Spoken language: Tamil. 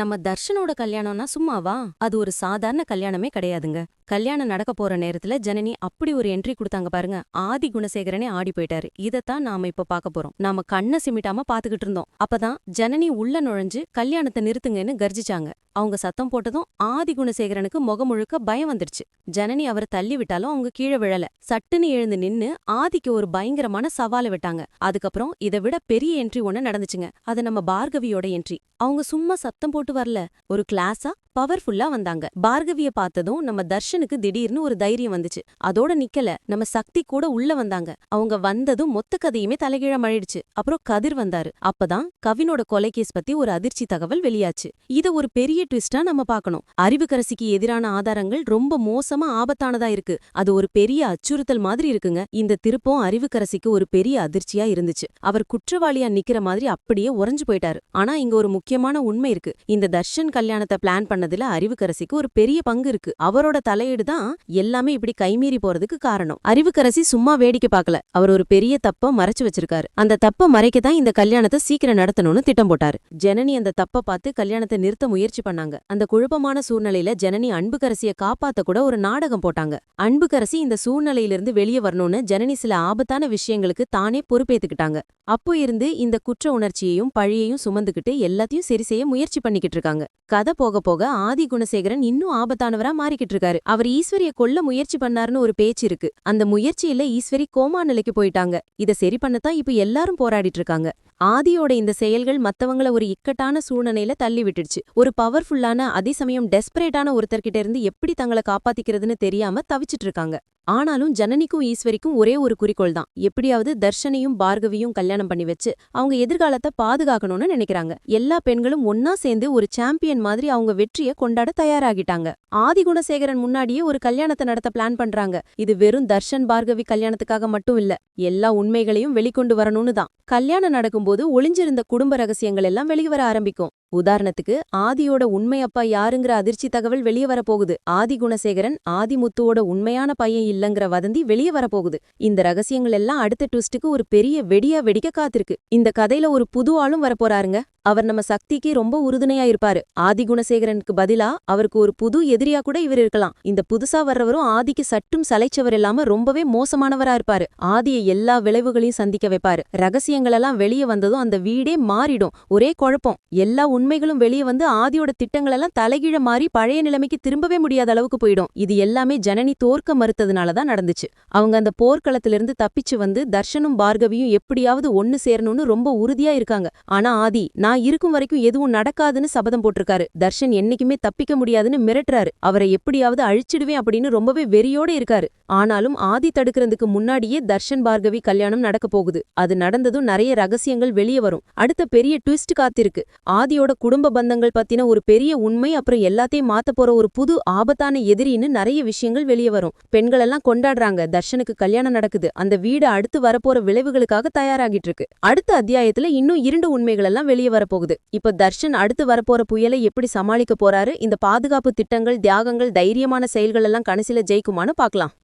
நம்ம தர்ஷனோட கல்யாணம்னா சும்மாவா? அது ஒரு சாதாரண கல்யாணமே கிடையாதுங்க. கல்யாணம் நடக்க போற நேரத்துல ஜனனி அப்படி ஒரு என்ட்ரி கொடுத்தாங்க பாருங்க. ஆதி குணசேகரனே ஆடி போயிட்டாரு. இதத்தான் நாம இப்ப பாக்க போறோம். நாம கண்ண சிமிட்டாம பாத்துக்கிட்டு இருந்தோம். அப்பதான் ஜனனி உள்ள நுழைஞ்சு கல்யாணத்தை நிறுத்துங்கன்னு கர்ஜிச்சாங்க. அவங்க சத்தம் போட்டதும் ஆதி குணசேகரனுக்கு முகம் முழுக்க பயம் வந்துருச்சு. ஜனனி அவரை தள்ளி விட்டாலும் அவங்க கீழே விழல. சட்டுன்னு எழுந்து நின்னு ஆதிக்கு ஒரு பயங்கரமான சவாலை விட்டாங்க. அதுக்கப்புறம் இதை விட பெரிய என்ட்ரி ஒண்ணு நடந்துச்சுங்க. அது நம்ம பார்கவியோட என்ட்ரி. அவங்க சும்மா சத்தம் போட்டு வரல, ஒரு கிளாஸா பவர்ஃபுல்லா வந்தாங்க. பார்கவிய பார்த்ததும் நம்ம தர்ஷனுக்கு திடீர்னு ஒரு தைரியம் வந்துச்சு. அதோட நிக்கல, நம்ம சக்தி கூட உள்ள வந்தாங்க. அவங்க வந்ததும் மொத்த கதையுமே தலைகீழ மழிடுச்சு. அப்புறம் கதிர் வந்தாரு. அப்பதான் கவினோட கொலை கேஸ் பத்தி ஒரு அதிர்ச்சி தகவல் வெளியாச்சு. இத ஒரு பெரிய ட்விஸ்டா நம்ம பார்க்கணும். அறிவுக்கரசிக்கு எதிரான ஆதாரங்கள் ரொம்ப மோசமா ஆபத்தானதா இருக்கு. அது ஒரு பெரிய அச்சுறுத்தல் மாதிரி இருக்குங்க. இந்த திருப்பம் அறிவுக்கரசிக்கு ஒரு பெரிய அதிர்ச்சியா இருந்துச்சு. அவர் குற்றவாளியா நிக்கிற மாதிரி அப்படியே உறைஞ்சு போயிட்டாரு. ஆனா இங்க ஒரு முக்கியமான உண்மை இருக்கு. இந்த தர்ஷன் கல்யாணத்தை பிளான் பண்ணதுல அறிவுக்கரசிக்கு ஒரு பெரிய பங்கு இருக்கு. அவரோட தலையீடு தான் எல்லாமே இப்படி கைமீறி போறதுக்கு காரணம். அறிவுக்கரசி சும்மா வேடிக்கை பார்க்கல, அவர் ஒரு பெரிய தப்ப மறைச்சு வச்சிருக்காரு. அந்த தப்ப மறைக்க தான் இந்த கல்யாணத்தை சீக்கிரம் நடத்தணும்னு திட்டம் போட்டாரு. ஜனனி அந்த தப்ப பார்த்து கல்யாணத்தை நிறுத்த முயற்சி பண்ணாங்க. அந்த குழப்பமான சூழ்நிலையில ஜனனி அன்புக்கரசிய காப்பாத்த கூட ஒரு நாடகம் போட்டாங்க. அன்புக்கரசி இந்த சூழ்நிலையிலிருந்து வெளியே வரணும்னு ஜனனி சில ஆபத்தான விஷயங்களுக்கு தானே பொறுப்பேத்துக்கிட்டாங்க. அப்போ இருந்து இந்த குற்ற உணர்ச்சியையும் பழியையும் சுமந்துக்கிட்டு எல்லாத்தையும் சரி செய்ய முயற்சி பண்ணிக்கிட்டு இருக்காங்க. கதை போக போக ஆதி குணசேகரன் இன்னும் ஆபத்தானவரா மாறிக்கிட்டு இருக்காரு. அவர் ஈஸ்வரிய கொல்ல முயற்சி பண்ணாருன்னு ஒரு பேச்சு இருக்கு. அந்த முயற்சியில ஈஸ்வரி கோமா நிலைக்கு போயிட்டாங்க. இத சரி பண்ணத்தான் இப்ப எல்லாரும் போராடிட்டு இருக்காங்க. ஆதியோட இந்த செயல்கள் மத்தவங்கள ஒரு இக்கட்டான சூழ்நிலையில தள்ளி விட்டுடுச்சு. ஒரு பவர்ஃபுல்லான, அதே சமயம் டெஸ்பரேட்டான ஒருத்தர்கிட்ட இருந்து எப்படி தங்களை காப்பாத்திக்கிறதுன்னு தெரியாம தவிச்சிட்டு இருக்காங்க. ஆனாலும் ஜனனிக்கும் ஈஸ்வரிக்கும் ஒரே ஒரு குறிக்கோள் தான். எப்படியாவது தர்ஷனையும் பார்கவியும் கல்யாணம் பண்ணி வச்சு அவங்க எதிர்காலத்தை பாதுகாக்கணும்னு நினைக்கிறாங்க. எல்லா பெண்களும் ஒன்னா சேர்ந்து ஒரு சாம்பியன் மாதிரி அவங்க வெற்றியை கொண்டாட தயாராகிட்டாங்க. ஆதி குணசேகரன் முன்னாடியே ஒரு கல்யாணத்தை நடத்த பிளான் பண்றாங்க. இது வெறும் தர்ஷன் பார்கவி கல்யாணத்துக்காக மட்டும் இல்ல, எல்லா உண்மைகளையும் வெளிக்கொண்டு வரணும்னு தான். கல்யாணம் நடக்கும்போது ஒளிஞ்சிருந்த குடும்ப ரகசியங்கள் எல்லாம் வெளிவர ஆரம்பிக்கும். உதாரணத்துக்கு ஆதியோட உண்மை அப்பா யாருங்கிற அதிர்ச்சி தகவல் வெளியே வரப்போகுது. ஆதி குணசேகரன் ஆதிமுத்துவோட உண்மையான பையன் இல்லங்கிற வதந்தி வெளியே வரப்போகுது. இந்த ரகசியங்கள் எல்லாம் அடுத்த ட்விஸ்டுக்கு ஒரு பெரிய வெடியா வெடிக்க காத்திருக்கு. இந்த கதையில ஒரு புது ஆளும் வரப்போறாருங்க. அவர் நம்ம சக்திக்கு ரொம்ப உறுதுணையா இருப்பாரு. ஆதி குணசேகரனுக்கு பதிலா அவருக்கு ஒரு புது எதிரியா கூட இவர் இருக்கலாம். இந்த புதுசா வர்றவரும் ஆதிக்கு சற்றும் சளைச்சவர் இல்லாம ரொம்பவே மோசமானவரா இருப்பாரு. ஆதியை எல்லா விளைவுகளையும் சந்திக்க வைப்பாரு. ரகசியங்கள் எல்லாம் வெளியே வந்ததும் அந்த வீடே மாறிடும். ஒரே குழப்பம். எல்லா உண்மைகளும் வெளியே வந்து ஆதியோட திட்டங்கள் எல்லாம் தலைகீழ மாறி பழைய நிலைமைக்கு திரும்பவே முடியாத அளவுக்கு போயிடும். இது எல்லாமே ஜனனி தோற்க மறுத்ததுனாலதான் நடந்துச்சு. அவங்க அந்த போர்க்களத்திலிருந்து தப்பிச்சு வந்து தர்ஷனும் பார்கவியும் எப்படியாவது ஒன்னு சேரணும்னு ரொம்ப உறுதியா இருக்காங்க. ஆனா ஆதி, நான் இருக்கும் வரைக்கும் எதுவும் நடக்காதுன்னு சபதம் போட்டிருக்காரு. தர்ஷன் என்னைக்குமே தப்பிக்க முடியாதுன்னு மிரட்டுறாரு. அவரை எப்படியாவது அழிச்சிடுவேன் அப்படின்னு ரொம்பவே வெறியோட இருக்காரு. ஆனாலும் ஆதி தடுக்கிறதுக்கு முன்னாடியே தர்ஷன் பார்கவி கல்யாணம் நடக்க போகுது. அது நடந்ததும் நிறைய ரகசியங்கள் வெளியே வரும். அடுத்த பெரிய ட்விஸ்ட் காத்திருக்கு. ஆதியோட குடும்ப பந்தங்கள் பத்தின ஒரு பெரிய உண்மை, அப்புறம் எல்லாத்தையும் மாத்த போற ஒரு புது ஆபத்தான எதிரின்னு நிறைய விஷயங்கள் வெளியே வரும். பெண்கள் எல்லாம் கொண்டாடுறாங்க, தர்ஷனுக்கு கல்யாணம் நடக்குது. அந்த வீடு அடுத்து வரப்போற விளைவுகளுக்காக தயாராகிட்டு இருக்கு. அடுத்த அத்தியாயத்துல இன்னும் 2 உண்மைகள் எல்லாம் வெளியே வரப்போகுது. இப்ப தர்ஷன் அடுத்து வரப்போற புயலை எப்படி சமாளிக்க போறாரு, இந்த பாதுகாப்பு திட்டங்கள், தியாகங்கள், தைரியமான செயல்கள் எல்லாம் கடைசியில ஜெயிக்குமான்னு பார்க்கலாம்.